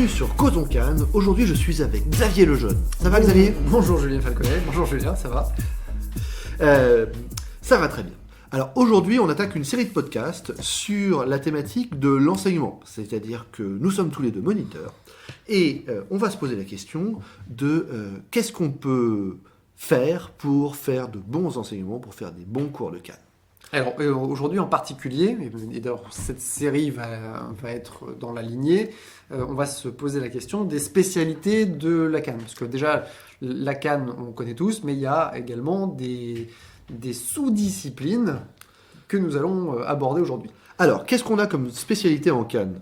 Bienvenue sur Causons Cannes. Aujourd'hui, je suis avec Xavier Lejeune. Ça va, Xavier ? Bonjour Julien Falconet. Bonjour Julien, ça va ? Ça va très bien. Alors aujourd'hui, on attaque une série de podcasts sur la thématique de l'enseignement. C'est-à-dire que nous sommes tous les deux moniteurs et on va se poser la question de qu'est-ce qu'on peut faire pour faire de bons enseignements, pour faire des bons cours de Cannes. Alors aujourd'hui en particulier, et d'ailleurs cette série va être dans la lignée, on va se poser la question des spécialités de la Cannes. Parce que déjà, la Cannes, on connaît tous, mais il y a également des sous-disciplines que nous allons aborder aujourd'hui. Alors, qu'est-ce qu'on a comme spécialité en Cannes ?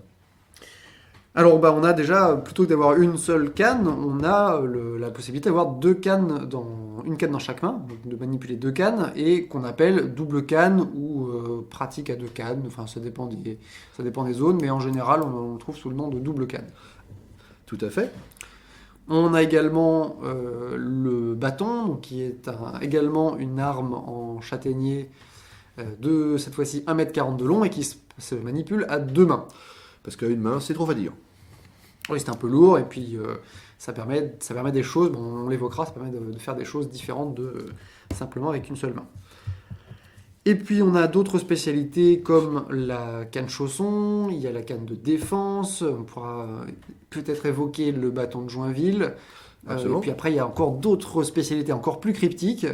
Alors on a déjà, plutôt que d'avoir une seule canne, on a la possibilité d'avoir une canne dans chaque main, donc de manipuler deux cannes, et qu'on appelle double canne ou pratique à deux cannes, enfin ça dépend des zones, mais en général on le trouve sous le nom de double canne. Tout à fait. On a également le bâton, donc qui est également une arme en châtaignier de cette fois-ci 1,40 m de long et qui se manipule à deux mains. Parce qu'à une main, c'est trop fatigant. Oui, c'est un peu lourd, et puis ça permet des choses, bon, on l'évoquera, ça permet de faire des choses différentes de simplement avec une seule main. Et puis on a d'autres spécialités comme la canne chausson, il y a la canne de défense, on pourra peut-être évoquer le bâton de Joinville. Et puis après il y a encore d'autres spécialités encore plus cryptiques,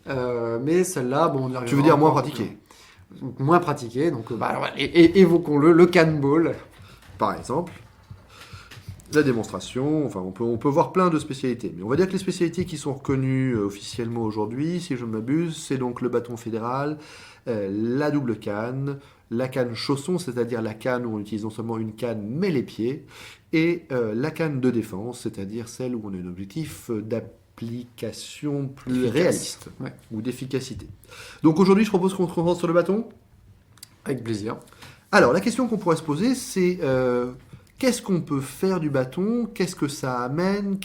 mais celle-là, bon, on y reviendra. Tu veux dire moins pratiquées ? Moins pratiqué, donc évoquons-le, le canneball. Par exemple, la démonstration, enfin on peut voir plein de spécialités. Mais on va dire que les spécialités qui sont reconnues officiellement aujourd'hui, si je ne m'abuse, c'est donc le bâton fédéral, la double canne, la canne chausson, c'est-à-dire la canne où on utilise non seulement une canne mais les pieds, et la canne de défense, c'est-à-dire celle où on a un objectif d'application plus réaliste, ouais, ou d'efficacité. Donc aujourd'hui, je propose qu'on se concentre sur le bâton. Avec plaisir. Alors, la question qu'on pourrait se poser, c'est qu'est-ce qu'on peut faire du bâton ? Qu'est-ce que ça amène ?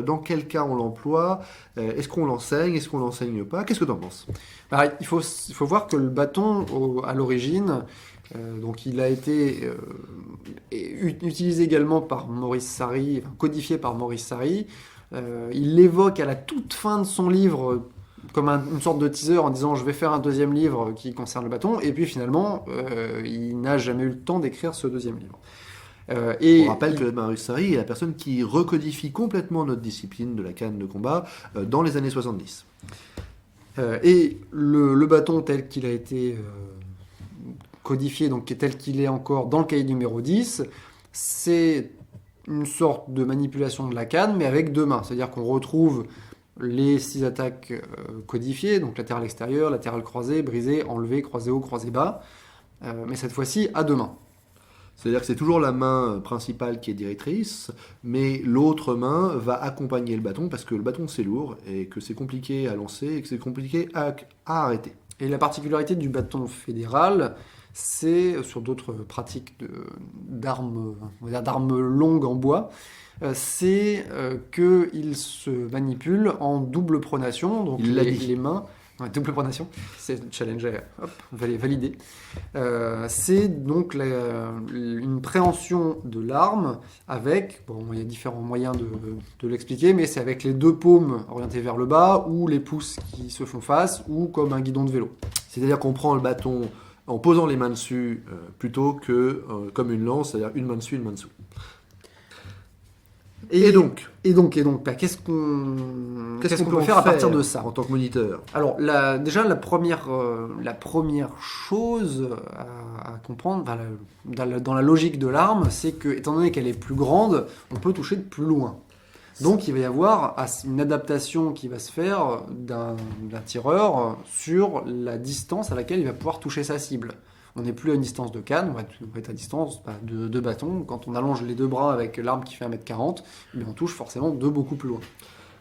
Dans quel cas on l'emploie ? Est-ce qu'on l'enseigne ? Est-ce qu'on l'enseigne pas ? Qu'est-ce que tu en penses ? Pareil, il faut voir que le bâton, à l'origine, donc il a été utilisé également par Maurice Sarry, codifié par Maurice Sarry. Il l'évoque à la toute fin de son livre comme une sorte de teaser en disant je vais faire un deuxième livre qui concerne le bâton, et puis finalement il n'a jamais eu le temps d'écrire ce deuxième livre. On rappelle que Maurice Sarry est la personne qui recodifie complètement notre discipline de la canne de combat dans les années 70. Et le bâton tel qu'il a été codifié, donc tel qu'il est encore dans le cahier numéro 10, c'est une sorte de manipulation de la canne, mais avec deux mains. C'est-à-dire qu'on retrouve les 6 attaques codifiées, donc latéral extérieur, latéral croisé, brisé, enlevé, croisé haut, croisé bas, mais cette fois-ci à deux mains. C'est-à-dire que c'est toujours la main principale qui est directrice, mais l'autre main va accompagner le bâton, parce que le bâton c'est lourd, et que c'est compliqué à lancer, et que c'est compliqué à arrêter. Et la particularité du bâton fédéral, c'est, sur d'autres pratiques d'armes longues en bois, c'est qu'il se manipule en double pronation, donc les mains... Ouais, double pronation, c'est challenger, hop, validé. C'est donc une préhension de l'arme avec, bon, il y a différents moyens de l'expliquer, mais c'est avec les deux paumes orientées vers le bas, ou les pouces qui se font face, ou comme un guidon de vélo. C'est-à-dire qu'on prend le bâton en posant les mains dessus plutôt que comme une lance, c'est-à-dire une main dessus, une main dessous. Et donc, qu'est-ce qu'on peut faire à partir de ça en tant que moniteur ? Alors, déjà, la première chose à comprendre, dans la logique de l'arme, c'est que, étant donné qu'elle est plus grande, on peut toucher de plus loin. Donc, il va y avoir une adaptation qui va se faire d'un tireur sur la distance à laquelle il va pouvoir toucher sa cible. On n'est plus à une distance de canne, on va être à distance de bâton. Quand on allonge les deux bras avec l'arme qui fait 1,40 m, on touche forcément de beaucoup plus loin.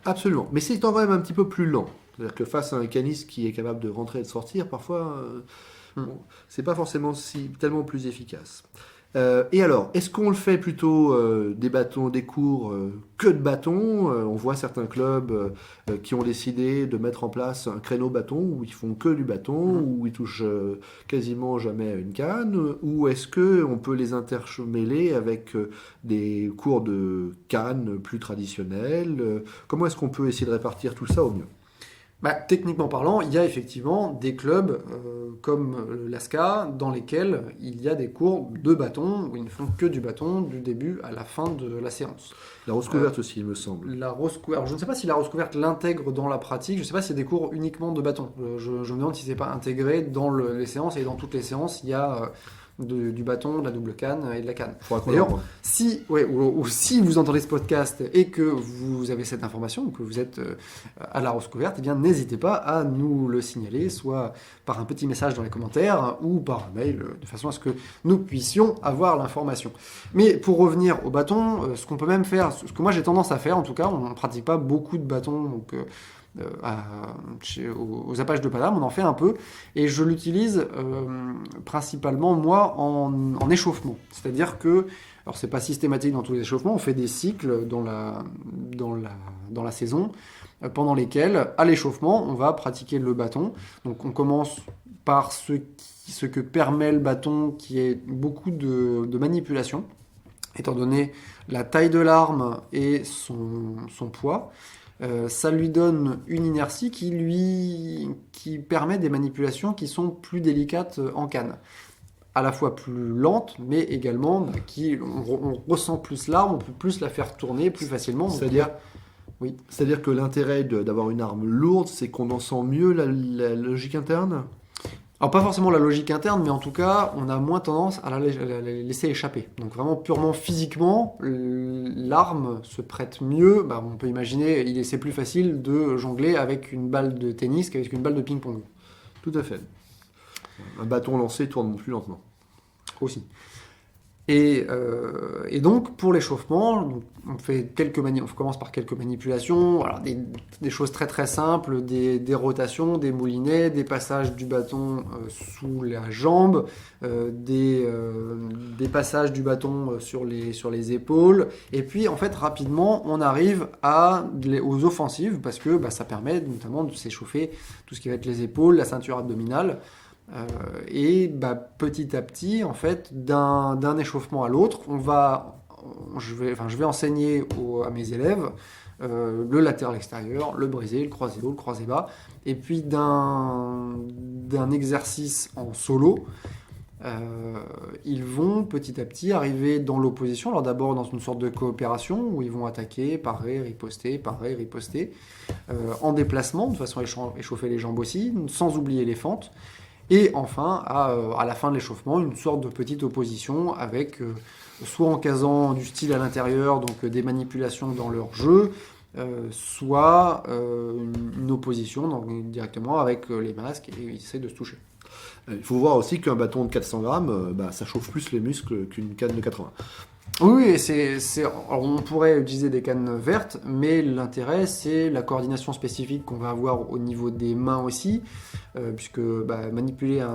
Absolument, mais c'est quand même un petit peu plus lent. C'est-à-dire que face à un caniste qui est capable de rentrer et de sortir, parfois, c'est pas forcément tellement plus efficace. Et alors, est-ce qu'on le fait plutôt des bâtons, des cours que de bâtons? On voit certains clubs qui ont décidé de mettre en place un créneau bâton où ils font que du bâton, où ils touchent quasiment jamais à une canne, ou est-ce que on peut les intermêler avec des cours de canne plus traditionnels? Comment est-ce qu'on peut essayer de répartir tout ça au mieux? Bah, techniquement parlant, il y a effectivement des clubs comme l'ASCA dans lesquels il y a des cours de bâton où ils ne font que du bâton du début à la fin de la séance. La rose couverte aussi, il me semble. La rose couverte, alors, je ne sais pas si la rose couverte l'intègre dans la pratique, je ne sais pas s'il y a des cours uniquement de bâton. Je me demande si c'est pas intégré dans les séances, et dans toutes les séances, il y a du bâton, de la double canne et de la canne. Faudra qu'on D'ailleurs, en parle. si, ouais, ou si vous entendez ce podcast et que vous avez cette information, que vous êtes à la rose couverte, eh bien n'hésitez pas à nous le signaler, soit par un petit message dans les commentaires ou par un mail, de façon à ce que nous puissions avoir l'information. Mais pour revenir au bâton, ce qu'on peut même faire, ce que moi j'ai tendance à faire, en tout cas, on ne pratique pas beaucoup de bâtons, donc aux apaches de Paname, on en fait un peu, et je l'utilise principalement moi en échauffement. C'est-à-dire que, alors c'est pas systématique dans tous les échauffements, on fait des cycles dans la saison, pendant lesquels, à l'échauffement, on va pratiquer le bâton. Donc on commence par ce que permet le bâton, qui est beaucoup de manipulation, étant donné la taille de l'arme et son poids. Ça lui donne une inertie qui permet des manipulations qui sont plus délicates en canne. À la fois plus lentes, mais également on ressent plus l'arme, on peut plus la faire tourner plus facilement. C'est-à-dire que l'intérêt d'avoir une arme lourde, c'est qu'on en sent mieux la logique interne? Alors pas forcément la logique interne, mais en tout cas, on a moins tendance à la laisser échapper. Donc vraiment purement physiquement, l'arme se prête mieux. Bah, on peut imaginer, c'est plus facile de jongler avec une balle de tennis qu'avec une balle de ping-pong. Tout à fait. Un bâton lancé tourne plus lentement. Aussi. Et donc pour l'échauffement, on commence par quelques manipulations, alors des choses très très simples, des rotations, des moulinets, des passages du bâton sous la jambe, des passages du bâton sur les épaules, et puis en fait rapidement on arrive aux offensives, parce que ça permet notamment de s'échauffer tout ce qui va être les épaules, la ceinture abdominale. Petit à petit, en fait, d'un échauffement à l'autre, je vais enseigner à mes élèves le latéral extérieur, le brisé, le croisé haut, le croisé bas, et puis d'un exercice en solo, ils vont petit à petit arriver dans l'opposition. Alors d'abord dans une sorte de coopération où ils vont attaquer, parer, riposter, en déplacement, de façon à échauffer les jambes aussi, sans oublier les fentes. Et enfin, à la fin de l'échauffement, une sorte de petite opposition avec soit en casant du style à l'intérieur, donc des manipulations dans leur jeu, soit une opposition donc, directement avec les masques, et ils essaient de se toucher. Il faut voir aussi qu'un bâton de 400 grammes, ça chauffe plus les muscles qu'une canne de 80. Oui, alors on pourrait utiliser des cannes vertes, mais l'intérêt, c'est la coordination spécifique qu'on va avoir au niveau des mains aussi, puisque manipuler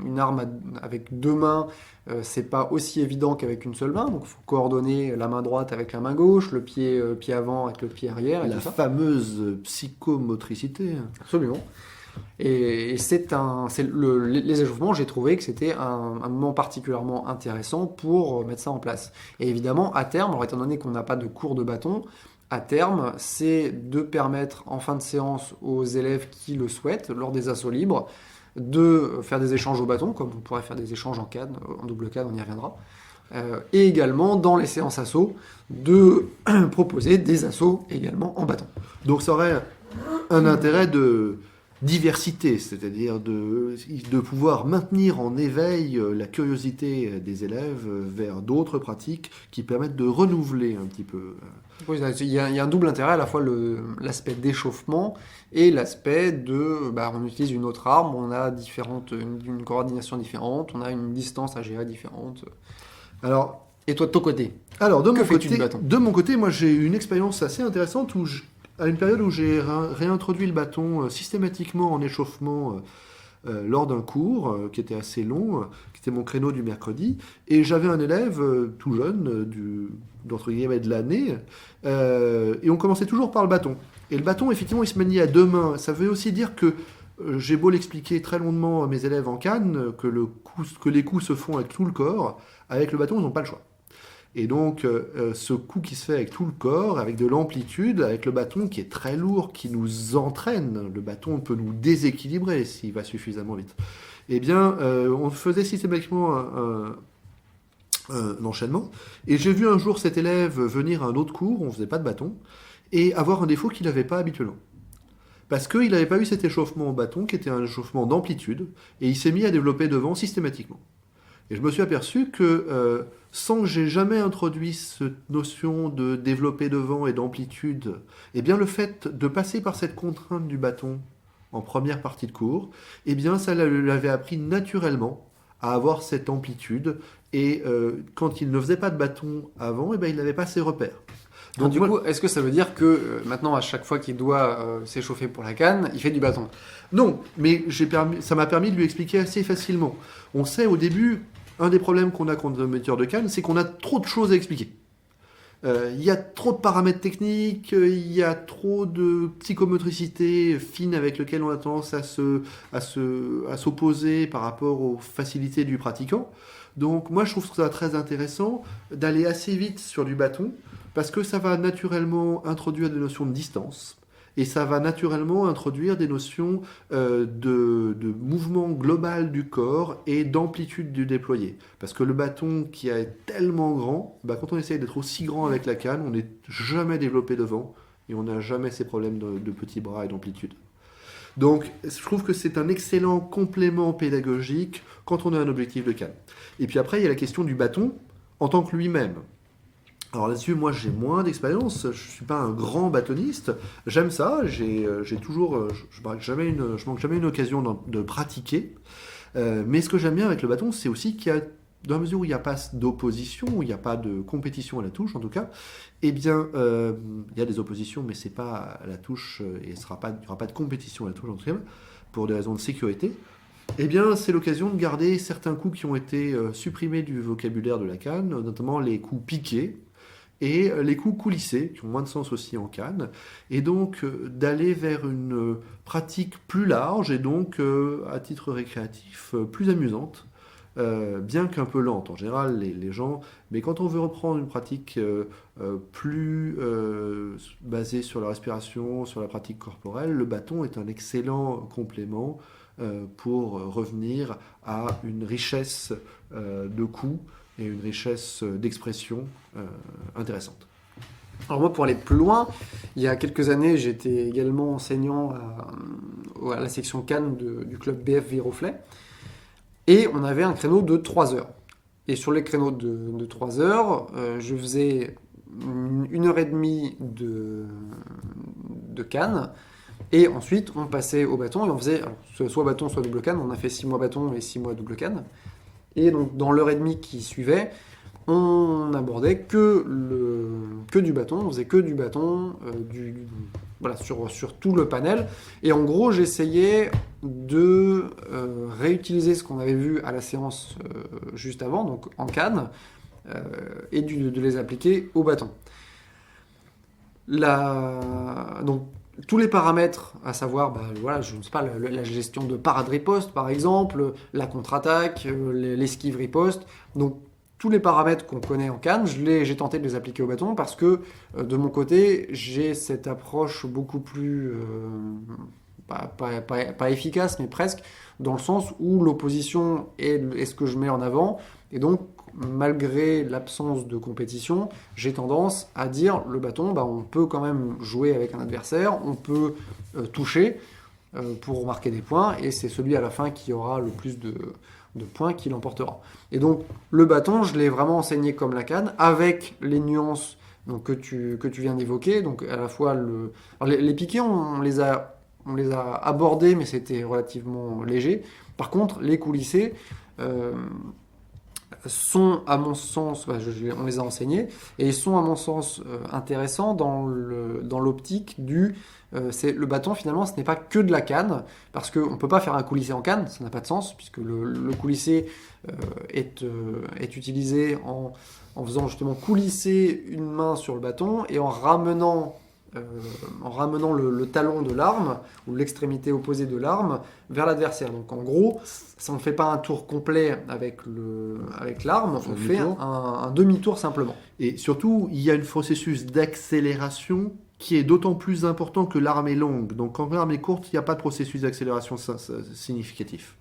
une arme avec deux mains, c'est pas aussi évident qu'avec une seule main, donc il faut coordonner la main droite avec la main gauche, le pied avant avec le pied arrière, et la tout ça. fameuse psychomotricité. Absolument. Et les échauffements, j'ai trouvé que c'était un moment particulièrement intéressant pour mettre ça en place. Et évidemment, à terme, alors étant donné qu'on n'a pas de cours de bâton, à terme, c'est de permettre en fin de séance aux élèves qui le souhaitent, lors des assauts libres, de faire des échanges au bâton, comme on pourrait faire des échanges en canne, en double canne, on y reviendra. Et également, dans les séances assauts, de proposer des assauts également en bâton. Donc ça aurait un intérêt de diversité, c'est-à-dire de pouvoir maintenir en éveil la curiosité des élèves vers d'autres pratiques qui permettent de renouveler un petit peu. Oui, il y a un double intérêt, à la fois l'aspect d'échauffement et l'aspect on utilise une autre arme, on a une coordination différente, on a une distance à gérer différente. Alors, et toi de ton côté, alors fais-tu du bâton ? De mon côté, moi j'ai eu une expérience assez intéressante à une période où j'ai réintroduit le bâton systématiquement en échauffement lors d'un cours qui était assez long, qui était mon créneau du mercredi, et j'avais un élève tout jeune, d'entre guillemets de l'année, et on commençait toujours par le bâton. Et le bâton, effectivement, il se maniait à deux mains. Ça veut aussi dire que j'ai beau l'expliquer très longuement à mes élèves en Cannes, que les coups se font avec tout le corps, avec le bâton, ils n'ont pas le choix. Et donc, ce coup qui se fait avec tout le corps, avec de l'amplitude, avec le bâton qui est très lourd, qui nous entraîne, le bâton peut nous déséquilibrer s'il va suffisamment vite. Eh bien, on faisait systématiquement un enchaînement. Et j'ai vu un jour cet élève venir à un autre cours, on ne faisait pas de bâton, et avoir un défaut qu'il n'avait pas habituellement. Parce qu'il n'avait pas eu cet échauffement au bâton, qui était un échauffement d'amplitude, et il s'est mis à développer devant systématiquement. Et je me suis aperçu que sans que j'ai jamais introduit cette notion de développer devant et d'amplitude, eh bien le fait de passer par cette contrainte du bâton en première partie de cours, eh bien ça l'avait appris naturellement à avoir cette amplitude. Et quand il ne faisait pas de bâton avant, eh bien il n'avait pas ses repères. Donc du coup, est-ce que ça veut dire que maintenant, à chaque fois qu'il doit s'échauffer pour la canne, il fait du bâton? Non, mais ça m'a permis de lui expliquer assez facilement. On sait au début, un des problèmes qu'on a contre le metteur de canne, c'est qu'on a trop de choses à expliquer. Il y a trop de paramètres techniques, il y a trop de psychomotricité fine avec lequel on a tendance à s'opposer par rapport aux facilités du pratiquant. Donc moi je trouve ça très intéressant d'aller assez vite sur du bâton, parce que ça va naturellement introduire des notions de distance, et ça va naturellement introduire des notions de mouvement global du corps et d'amplitude du déployé. Parce que le bâton qui est tellement grand, quand on essaye d'être aussi grand avec la canne, on n'est jamais développé devant, et on n'a jamais ces problèmes de petits bras et d'amplitude. Donc, je trouve que c'est un excellent complément pédagogique quand on a un objectif de canne. Et puis après, il y a la question du bâton en tant que lui-même. Alors là-dessus, moi, j'ai moins d'expérience. Je ne suis pas un grand bâtoniste. J'aime ça. J'ai toujours, je manque jamais une occasion de pratiquer. Mais ce que j'aime bien avec le bâton, c'est aussi qu'il y a, dans la mesure où il n'y a pas d'opposition, où il n'y a pas de compétition à la touche, en tout cas, eh bien, il y a des oppositions, mais c'est pas à la touche, et il n'y aura pas de compétition à la touche, en tout cas, pour des raisons de sécurité. Eh bien, c'est l'occasion de garder certains coups qui ont été supprimés du vocabulaire de la canne, notamment les coups piqués, et les coups coulissés, qui ont moins de sens aussi en canne, et donc d'aller vers une pratique plus large, et donc à titre récréatif, plus amusante, bien qu'un peu lente. En général, les gens, mais quand on veut reprendre une pratique plus basée sur la respiration, sur la pratique corporelle, le bâton est un excellent complément pour revenir à une richesse de coups, et une richesse d'expression intéressante. Alors moi, pour aller plus loin, il y a quelques années, j'étais également enseignant à la section Cannes du club BF Viroflay, et on avait un créneau de 3 heures. Et sur les créneaux de 3 heures, je faisais 1h30 de canne, et ensuite on passait au bâton, et on faisait soit bâton, soit double canne. On a fait 6 mois bâton et 6 mois double canne. Et donc, dans l'heure et demie qui suivait, on n'abordait que du bâton, on faisait que du bâton, voilà, sur tout le panel. Et en gros, j'essayais de réutiliser ce qu'on avait vu à la séance juste avant, donc en canne, et de les appliquer au bâton. Donc, tous les paramètres, à savoir, voilà, je ne sais pas, la gestion de parade riposte par exemple, la contre-attaque, l'esquive riposte, donc tous les paramètres qu'on connaît en canne, j'ai tenté de les appliquer au bâton parce que de mon côté, j'ai cette approche beaucoup plus, pas efficace, mais presque, dans le sens où l'opposition est ce que je mets en avant, et donc malgré l'absence de compétition, j'ai tendance à dire le bâton, on peut quand même jouer avec un adversaire, on peut toucher pour marquer des points, et c'est celui à la fin qui aura le plus de points qui l'emportera. Et donc le bâton, je l'ai vraiment enseigné comme la canne, avec les nuances donc, que tu viens d'évoquer. Donc à la fois les piquets, on les a abordés, mais c'était relativement léger. Par contre, les coulissés, sont, à mon sens, on les a enseignés, et ils sont, à mon sens, intéressants dans l'optique le bâton, finalement, ce n'est pas que de la canne, parce qu'on ne peut pas faire un coulissé en canne, ça n'a pas de sens, puisque le coulissé est utilisé en faisant justement coulisser une main sur le bâton, et en ramenant le talon de l'arme, ou l'extrémité opposée de l'arme, vers l'adversaire. Donc en gros, ça ne fait pas un tour complet avec l'arme, on fait un demi-tour simplement. Et surtout, il y a un processus d'accélération qui est d'autant plus important que l'arme est longue. Donc quand l'arme est courte, il n'y a pas de processus d'accélération significatif.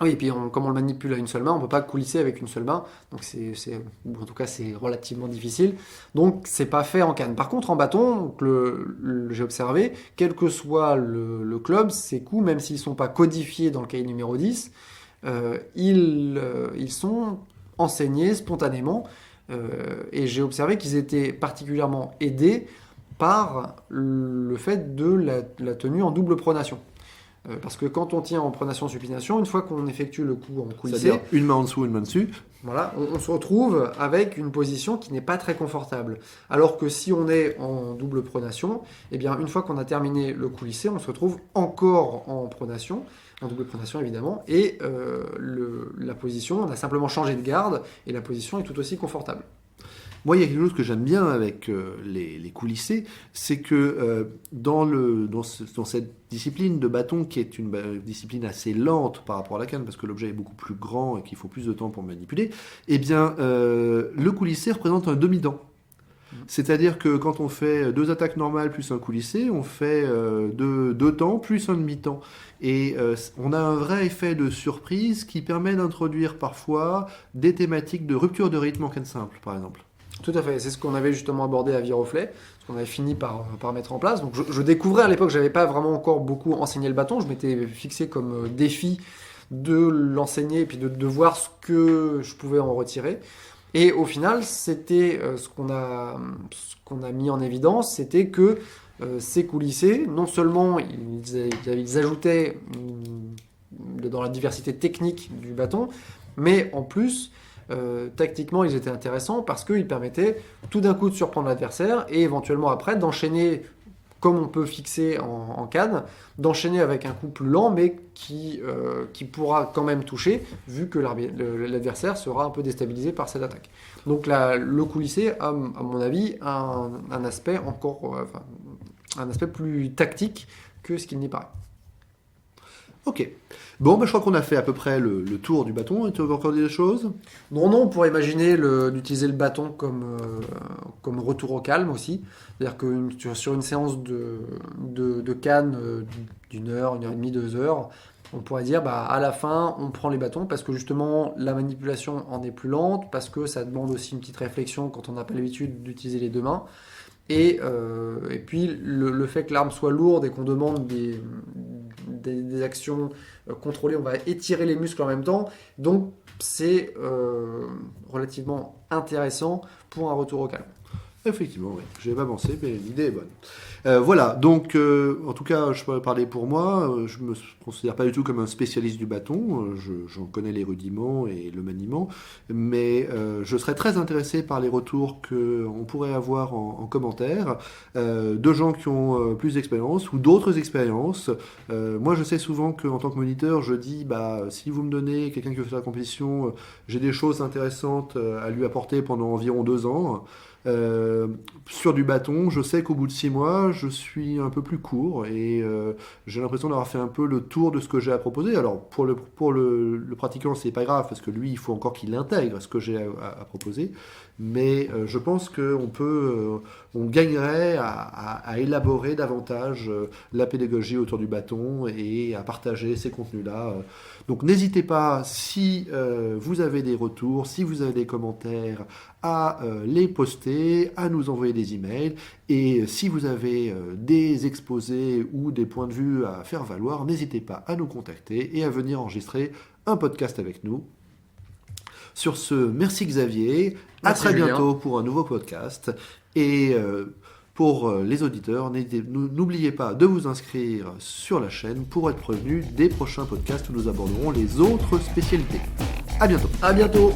Oui, et puis comme on le manipule à une seule main, on ne peut pas coulisser avec une seule main, donc ou en tout cas c'est relativement difficile, donc c'est pas fait en canne. Par contre en bâton, j'ai observé, quel que soit le club, ces coups, même s'ils ne sont pas codifiés dans le cahier numéro 10, ils sont enseignés spontanément, et j'ai observé qu'ils étaient particulièrement aidés par le fait de la tenue en double pronation. Parce que quand on tient en pronation-supination, une fois qu'on effectue le coup en coulissé, c'est-à-dire une main en dessous, une main dessus, voilà, on se retrouve avec une position qui n'est pas très confortable. Alors que si on est en double pronation, eh bien, une fois qu'on a terminé le coulissé, on se retrouve encore en pronation, en double pronation évidemment, et la position, on a simplement changé de garde, et la position est tout aussi confortable. Moi, il y a quelque chose que j'aime bien avec les coulissés, c'est que dans cette discipline de bâton, qui est une discipline assez lente par rapport à la canne, parce que l'objet est beaucoup plus grand et qu'il faut plus de temps pour manipuler, eh bien, le coulissé représente un demi-dent. C'est-à-dire que quand on fait 2 attaques normales plus un coulissé, on fait 2 temps plus un demi-temps. Et on a un vrai effet de surprise qui permet d'introduire parfois des thématiques de rupture de rythme en canne simple, par exemple. Tout à fait, c'est ce qu'on avait justement abordé à Viroflay, ce qu'on avait fini par mettre en place. Donc je découvrais à l'époque, je n'avais pas vraiment encore beaucoup enseigné le bâton, je m'étais fixé comme défi de l'enseigner et puis de voir ce que je pouvais en retirer. Et au final, c'était ce qu'on a mis en évidence, c'était que ces coulissés, non seulement ils ajoutaient dans la diversité technique du bâton, mais en plus, tactiquement, ils étaient intéressants parce qu'ils permettaient tout d'un coup de surprendre l'adversaire et éventuellement après d'enchaîner, comme on peut fixer en canne, d'enchaîner avec un coup plus lent mais qui pourra quand même toucher vu que l'adversaire sera un peu déstabilisé par cette attaque. Donc le coulissé a, à mon avis, un aspect un aspect plus tactique que ce qu'il n'y paraît. Ok. Bon, je crois qu'on a fait à peu près le tour du bâton. Tu veux encore dire des choses ? Non, on pourrait imaginer d'utiliser le bâton comme retour au calme aussi. C'est-à-dire que sur une séance de canne d'1 heure, 1h30, 2 heures, on pourrait dire à la fin, on prend les bâtons parce que justement la manipulation en est plus lente, parce que ça demande aussi une petite réflexion quand on n'a pas l'habitude d'utiliser les 2 mains. Et puis le fait que l'arme soit lourde et qu'on demande des actions contrôlées, on va étirer les muscles en même temps. Donc c'est relativement intéressant pour un retour au calme. Effectivement, oui. Je n'avais pas pensé, mais l'idée est bonne. Voilà, donc en tout cas, je peux parler pour moi. Je ne me considère pas du tout comme un spécialiste du bâton. J'en connais les rudiments et le maniement. Mais je serais très intéressé par les retours qu'on pourrait avoir en commentaire de gens qui ont plus d'expérience ou d'autres expériences. Moi, je sais souvent qu'en tant que moniteur, je dis, si vous me donnez quelqu'un qui veut faire la compétition, j'ai des choses intéressantes à lui apporter pendant environ 2 ans. Sur du bâton, je sais qu'au bout de 6 mois, je suis un peu plus court et j'ai l'impression d'avoir fait un peu le tour de ce que j'ai à proposer. Alors pour le pratiquant, c'est pas grave parce que lui, il faut encore qu'il intègre ce que j'ai à proposer. Mais je pense on gagnerait à élaborer davantage la pédagogie autour du bâton et à partager ces contenus-là. Donc n'hésitez pas, si vous avez des retours, si vous avez des commentaires, à les poster, à nous envoyer des emails. Et si vous avez des exposés ou des points de vue à faire valoir, n'hésitez pas à nous contacter et à venir enregistrer un podcast avec nous. Sur ce, merci Xavier, à très bientôt pour un nouveau podcast. Et Pour les auditeurs, n'oubliez pas de vous inscrire sur la chaîne pour être prévenu des prochains podcasts où nous aborderons les autres spécialités. À bientôt. À bientôt.